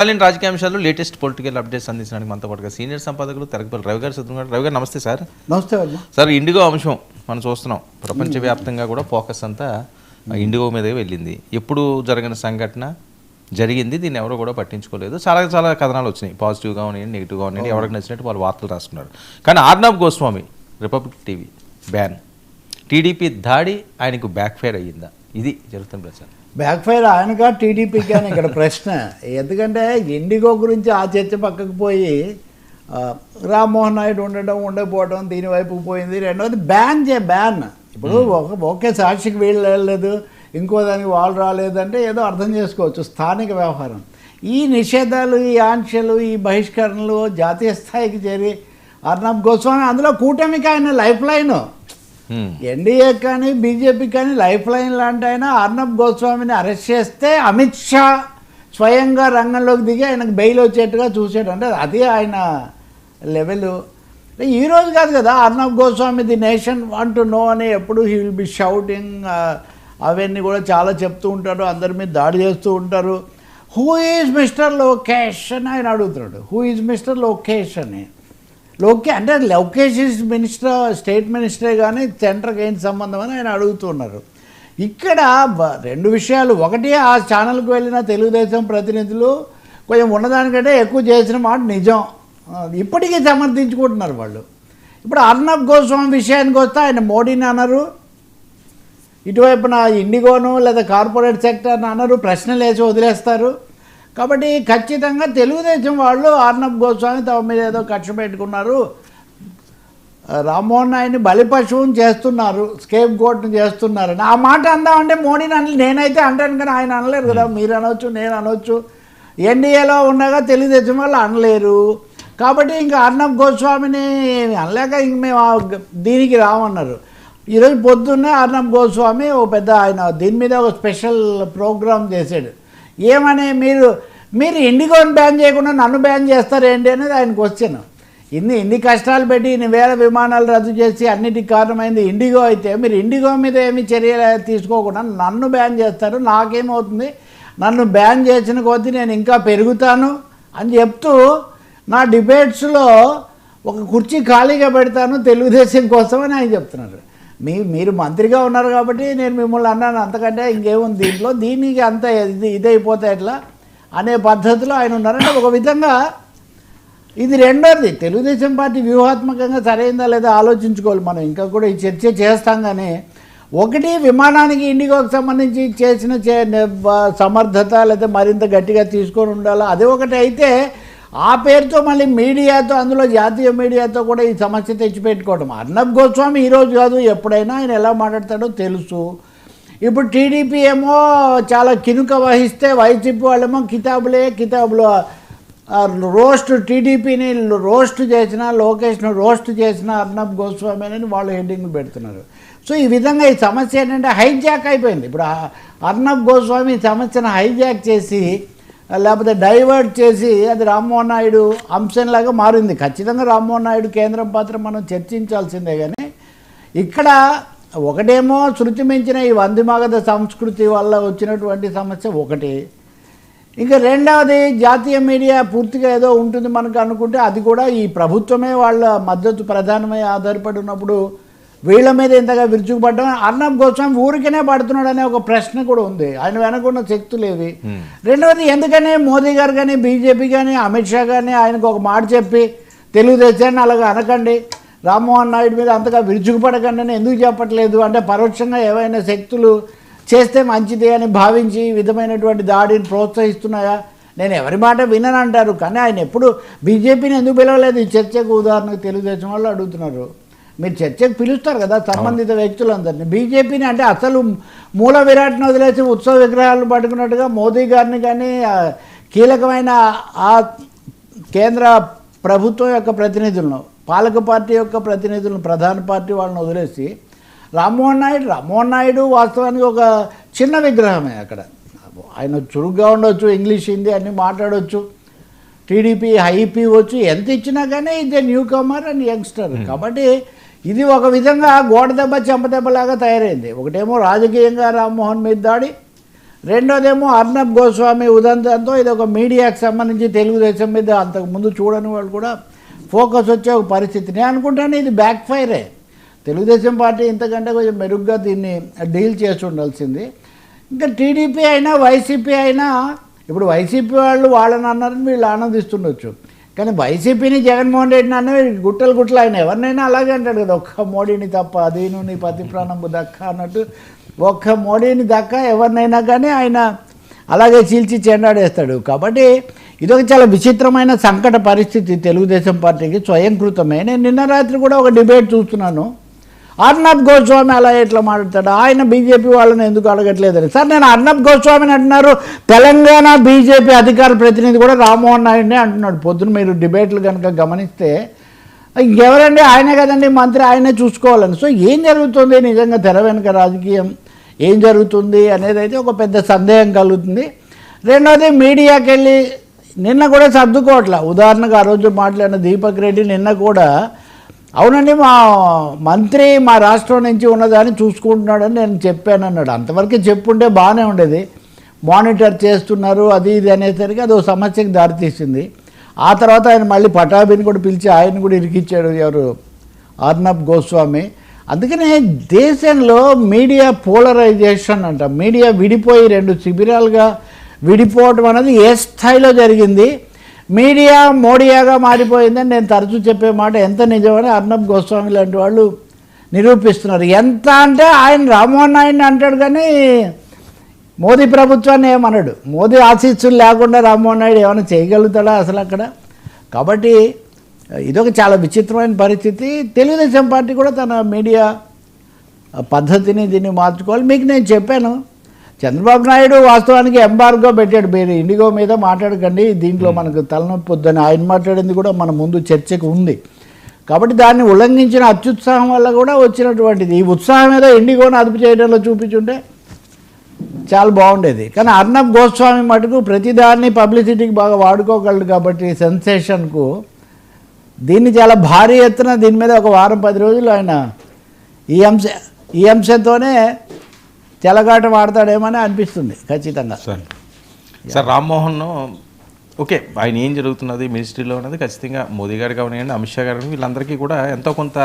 రాజకీయ అంశాలు latest political updates అందించడానికి మనతో పాటుగా సీనియర్ సంపాదకులు తెరకపల్లి రవి గారు సిద్ధంగా. రవి గారు నమస్తే సార్. నమస్తే సార్. ఇండిగో అంశం మనం చూస్తున్నాం, ప్రపంచవ్యాప్తంగా కూడా ఫోకస్ అంతా ఇండిగో మీదే వెళ్ళింది. ఎప్పుడు జరిగిన సంఘటన జరిగింది, దీన్ని ఎవరో కూడా పట్టించుకోలేదు. చాలా చాలా కథనాలు వచ్చినాయి, పాజిటివ్గా ఉన్నాయండి, నెగిటివ్గా ఉన్నాయండి, ఎవరికి నచ్చినట్టు వాళ్ళు వార్తలు రాసుకున్నారు. కానీ Arnab Goswami republic TV ban, TDP దాడి ఆయనకు బ్యాక్ ఫైర్ అయ్యిందా? ఇది జరుగుతుంది ప్రచారం. బ్యాక్ ఫైర్ ఆయనగా టీడీపీకి అని ఇక్కడ ప్రశ్న. ఎందుకంటే ఇండిగో గురించి ఆ చర్చ పక్కకు పోయి రామ్మోహన్ నాయుడు ఉండకపోవడం దీనివైపు పోయింది. రెండవది బ్యాన్ ఇప్పుడు ఒకే సాక్షికి వీళ్ళు వెళ్ళలేదు, ఇంకో దానికి వాళ్ళు రాలేదంటే ఏదో అర్థం చేసుకోవచ్చు, స్థానిక వ్యవహారం. ఈ నిషేధాలు, ఈ ఆంక్షలు, ఈ బహిష్కరణలు జాతీయ స్థాయికి చేరి అర్నబ్ గోస్వామి అందులో కూటమికి ఆయన లైఫ్ లైన్, ఎన్డీఏ కానీ బీజేపీ కానీ లైఫ్ లైన్ లాంటి ఆయన అర్నబ్ గోస్వామిని అరెస్ట్ చేస్తే అమిత్ షా స్వయంగా రంగంలోకి దిగి ఆయనకు బెయిల్ వచ్చేట్టుగా చూసాడు. అంటే అది ఆయన లెవెల్. ఈరోజు కాదు కదా Arnab Goswami the nation want to know అని ఎప్పుడు హీ విల్ బి షౌటింగ్, అవన్నీ కూడా చాలా చెప్తూ ఉంటారు, అందరి మీద దాడి చేస్తూ ఉంటారు. హూ ఈజ్ మిస్టర్ లోకేష్ అని ఆయన అడుగుతున్నాడు. హూ ఈజ్ మిస్టర్ లోకేష్ అని. అంటే లోకేష్ ఈజ్ మినిస్టర్, స్టేట్ మినిస్టరే కానీ సెంటర్కి ఏంటి సంబంధం అని ఆయన అడుగుతున్నారు. ఇక్కడ రెండు విషయాలు. ఒకటి, ఆ ఛానల్కి వెళ్ళిన తెలుగుదేశం ప్రతినిధులు కొంచెం ఉన్నదానికంటే ఎక్కువ చేసిన మాట నిజం, ఇప్పటికీ సమర్థించుకుంటున్నారు వాళ్ళు. ఇప్పుడు అర్నబ్ గోస్వామి విషయానికి వస్తే ఆయన మోడీని అనరు, ఇటువైపున ఇండిగోను లేదా కార్పొరేట్ సెక్టర్ని అనరు, ప్రశ్నలు వేసి వదిలేస్తారు. కాబట్టి ఖచ్చితంగా తెలుగుదేశం వాళ్ళు అర్నబ్ గోస్వామి తమ మీద ఏదో ఖర్చు పెట్టుకున్నారు, రామ్మోహన్ నాయుడిని బలిపశువుని చేస్తున్నారు, స్కేప్ గోట్ని చేస్తున్నారు. ఆ మాట అందామంటే మోడీని అనలేదు, నేనైతే అంటాను కానీ ఆయన అనలేరు కదా. మీరు అనవచ్చు, నేను అనవచ్చు, ఎన్డీఏలో ఉండగా తెలుగుదేశం వాళ్ళు అనలేరు. కాబట్టి ఇంకా అర్నబ్ గోస్వామిని అనలేక ఇంక మేము దీనికి రామన్నారు. ఈరోజు పొద్దున్నే అర్నబ్ గోస్వామి ఓ పెద్ద ఆయన దీని మీద ఒక స్పెషల్ ప్రోగ్రామ్ చేశాడు. ఏమని, మీరు ఇండిగోని బ్యాన్ చేయకుండా నన్ను బ్యాన్ చేస్తారేంటి అనేది ఆయన క్వశ్చన్. ఇన్ని కష్టాలు పెట్టి ఇన్ని వేల విమానాలు రద్దు చేసి అన్నిటికి కారణమైంది ఇండిగో అయితే, మీరు ఇండిగో మీద ఏమి చర్యలు తీసుకోకుండా నన్ను బ్యాన్ చేస్తారు, నాకేమవుతుంది, నన్ను బ్యాన్ చేసిన కొద్దీ నేను ఇంకా పెరుగుతాను అని చెప్తూ నా డిబేట్స్లో ఒక కుర్చీ ఖాళీగా పెడతాను తెలుగుదేశం కోసం అని ఆయన చెప్తున్నారు. మీరు మంత్రిగా ఉన్నారు కాబట్టి నేను మిమ్మల్ని అన్నాను, అంతకంటే ఇంకేముంది దీంట్లో, దీనికి అంత ఇదైపోతే ఎట్లా అనే పద్ధతిలో ఆయన ఉన్నారంటే ఒక విధంగా ఇది రెండోది. తెలుగుదేశం పార్టీ వ్యూహాత్మకంగా సరైందా లేదా ఆలోచించుకోవాలి మనం. ఇంకా కూడా ఈ చర్చ చేస్తాం. కానీ ఒకటి, విమానానికి ఇండిగోకి సంబంధించి చేసిన సమర్థత లేదా మరింత గట్టిగా తీసుకొని ఉండాలి, అదే ఒకటి. అయితే ఆ పేరుతో మళ్ళీ మీడియాతో, అందులో జాతీయ మీడియాతో కూడా ఈ సమస్య తెచ్చిపెట్టుకోవడం. అర్నబ్ గోస్వామి ఈరోజు కాదు, ఎప్పుడైనా ఆయన ఎలా మాట్లాడతాడో తెలుసు. ఇప్పుడు టీడీపీ ఏమో చాలా కినుక వహిస్తే, వైసీపీ వాళ్ళేమో కితాబులు రోస్ట్, టీడీపీని రోస్ట్ చేసిన, లోకేష్ను రోస్ట్ చేసిన అర్నబ్ గోస్వామి అని వాళ్ళు హెడ్డింగ్లు పెడుతున్నారు. సో ఈ విధంగా ఈ సమస్య ఏంటంటే హైజాక్ అయిపోయింది. ఇప్పుడు అర్నబ్ గోస్వామి ఈ సమస్యను హైజాక్ చేసి లేకపోతే డైవర్ట్ చేసి అది రామ్మోహన్ నాయుడు అంశంలాగా మారింది. ఖచ్చితంగా రామ్మోహన్ నాయుడు కేంద్రం పాత్ర మనం చర్చించాల్సిందే. కానీ ఇక్కడ ఒకటేమో శృతి మించిన ఈ వందిమాగధ సంస్కృతి వల్ల వచ్చినటువంటి సమస్య ఒకటి. ఇంకా రెండవది, జాతీయ మీడియా పూర్తిగా ఏదో ఉంటుంది మనకు అనుకుంటే, అది కూడా ఈ ప్రభుత్వమే వాళ్ళ మద్దతు ప్రధానమై ఆధారపడి ఉన్నప్పుడు వీళ్ళ మీద ఇంతగా విరుచుకుపడ్డం. అర్నబ్ గోస్వామి ఊరికనే పడుతున్నాడు అనే ఒక ప్రశ్న కూడా ఉంది, ఆయన వెనకున్న శక్తులేవి. రెండవది, ఎందుకని మోదీ గారు కానీ బీజేపీ కానీ అమిత్ షా కానీ ఆయనకు ఒక మాట చెప్పి తెలుగుదేశాన్ని అలాగా అనకండి, రామ్మోహన్ నాయుడు మీద అంతగా విరుచుకుపడకండి అని ఎందుకు చెప్పట్లేదు? అంటే పరోక్షంగా ఏవైనా శక్తులు చేస్తే మంచిది అని భావించి ఈ విధమైనటువంటి దాడిని ప్రోత్సహిస్తున్నాయా? నేను ఎవరి మాట విననంటారు, కానీ ఆయన ఎప్పుడు బీజేపీని ఎందుకు పిలవలేదు ఈ చర్చకు? ఉదాహరణకు తెలుగుదేశం వాళ్ళు అడుగుతున్నారు, మీరు చర్చకు పిలుస్తారు కదా సంబంధిత వ్యక్తులందరినీ. బీజేపీని అంటే అసలు మూల విరాట్ని వదిలేసి ఉత్సవ విగ్రహాలను పట్టుకున్నట్టుగా మోదీ గారిని కానీ కీలకమైన ఆ కేంద్ర ప్రభుత్వం యొక్క ప్రతినిధులను, పాలక పార్టీ యొక్క ప్రతినిధులను, ప్రధాన పార్టీ వాళ్ళని వదిలేసి రామ్మోహన్ నాయుడు వాస్తవానికి ఒక చిన్న విగ్రహమే. అక్కడ ఆయన చురుగ్గా ఉండొచ్చు, ఇంగ్లీష్ హిందీ అన్నీ మాట్లాడవచ్చు, టీడీపీ హైపీ వచ్చు, ఎంత ఇచ్చినా కానీ ఇదే న్యూ కమర్ అండ్ యంగ్స్టర్. కాబట్టి ఇది ఒక విధంగా గోడ దెబ్బ చెంపదెబ్బలాగా తయారైంది. ఒకటేమో రాజకీయంగా రామ్మోహన్ మీద దాడి, రెండోదేమో అర్నబ్ గోస్వామి ఉదంతంతో ఇది ఒక మీడియాకి సంబంధించి తెలుగుదేశం మీద అంతకుముందు చూడని వాళ్ళు కూడా ఫోకస్ వచ్చే ఒక పరిస్థితి. నేను అనుకుంటాను ఇది బ్యాక్ ఫైరే. తెలుగుదేశం పార్టీ ఇంతకంటే కొంచెం మెరుగ్గా దీన్ని డీల్ చేసి ఉండాల్సింది. ఇంకా టీడీపీ అయినా వైసీపీ అయినా, ఇప్పుడు వైసీపీ వాళ్ళు వాళ్ళని అన్నారని వీళ్ళు ఆనందిస్తుండొచ్చు, కానీ వైసీపీని జగన్మోహన్ రెడ్డిని అన్నవి గుట్టలు ఆయన ఎవరినైనా అలాగే అంటాడు కదా, ఒక్క మోడీని తప్ప అదీను నీ పతి ప్రాణంబు దక్క అన్నట్టు ఒక్క మోడీని దక్క ఎవరినైనా కానీ ఆయన అలాగే చీల్చి చెండాడేస్తాడు. కాబట్టి ఇదొక చాలా విచిత్రమైన సంకట పరిస్థితి తెలుగుదేశం పార్టీకి స్వయంకృతమే. నేను నిన్న రాత్రి కూడా ఒక డిబేట్ చూస్తున్నాను, అర్నబ్ గోస్వామి అలా ఎట్లా మాట్లాడతాడు, ఆయన బీజేపీ వాళ్ళని ఎందుకు అడగట్లేదని. సార్ నేను అర్నబ్ గోస్వామిని అంటున్నారు, తెలంగాణ బీజేపీ అధికార ప్రతినిధి కూడా రామ్మోహన్ నాయుడిని అంటున్నాడు. పొద్దున మీరు డిబేట్లు కనుక గమనిస్తే ఎవరండి, ఆయనే కదండి మంత్రి, ఆయనే చూసుకోవాలని. సో ఏం జరుగుతుంది నిజంగా తెర వెనుక రాజకీయం ఏం జరుగుతుంది అనేది అయితే ఒక పెద్ద సందేహం కలుగుతుంది. రెండోది మీడియాకి వెళ్ళి నిన్న కూడా సర్దుకోవట్లా. ఉదాహరణకు ఆ రోజు మాట్లాడిన దీపక్ రెడ్డి నిన్న కూడా అవునండి మా మంత్రి మా రాష్ట్రం నుంచి ఉన్నదాన్ని చూసుకుంటున్నాడని నేను చెప్పాను అన్నాడు. అంతవరకు చెప్పుంటే బాగానే ఉండేది, మానిటర్ చేస్తున్నారు అది ఇది అనేసరికి అది ఒక సమస్యకి దారితీసింది. ఆ తర్వాత ఆయన మళ్ళీ పటాభిని కూడా పిలిచి ఆయన కూడా ఇరికిచ్చాడు ఎవరు, అర్నబ్ గోస్వామి. అందుకనే దేశంలో మీడియా పోలరైజేషన్ అంట, మీడియా విడిపోయి రెండు శిబిరాలుగా విడిపోవడం అనేది ఏ స్థాయిలో జరిగింది, మీడియా మోడియాగా మారిపోయిందని నేను తరచూ చెప్పే మాట ఎంత నిజమని అర్నబ్ గోస్వామి లాంటి వాళ్ళు నిరూపిస్తున్నారు. ఎంత అంటే ఆయన రామ్మోహన్ నాయుడిని అంటాడు కానీ మోదీ ప్రభుత్వాన్ని ఏమన్నాడు. మోదీ ఆశీస్సులు లేకుండా రామ్మోహన్ నాయుడు ఏమైనా చేయగలుగుతాడా అసలు అక్కడ? కాబట్టి ఇదొక చాలా విచిత్రమైన పరిస్థితి. తెలుగుదేశం పార్టీ కూడా తన మీడియా పద్ధతిని దీన్ని మార్చుకోవాలి. మీకు నేను చెప్పాను, చంద్రబాబు నాయుడు వాస్తవానికి ఎంబార్గో పెట్టాడు, మీరు ఇండిగో మీద మాట్లాడకండి, దీంట్లో మనకు తలనొప్పి వద్దని. ఆయన మాట్లాడింది కూడా మన ముందు చర్చకు ఉంది. కాబట్టి దాన్ని ఉల్లంఘించిన అత్యుత్సాహం వల్ల కూడా వచ్చినటువంటిది. ఈ ఉత్సాహం ఏదో ఇండిగోని అదుపు చేయడంలో చూపించుంటే చాలా బాగుండేది. కానీ అర్నబ్ గోస్వామి మటుకు ప్రతిదాన్ని పబ్లిసిటీకి బాగా వాడుకోగలడు. కాబట్టి సెన్సేషన్కు దీన్ని చాలా భారీ ఎత్తున దీని మీద ఒక వారం 10 రోజులు ఆయన ఈ అంశంతోనే చెలగాట వాడతాడేమని అనిపిస్తుంది ఖచ్చితంగా. సార్ రామ్మోహన్ ఓకే, ఆయన ఏం జరుగుతున్నది మినిస్ట్రీలో ఉన్నది ఖచ్చితంగా మోదీ గారు కానివ్వండి, అమిత్ షా గారు వీళ్ళందరికీ కూడా ఎంతో కొంత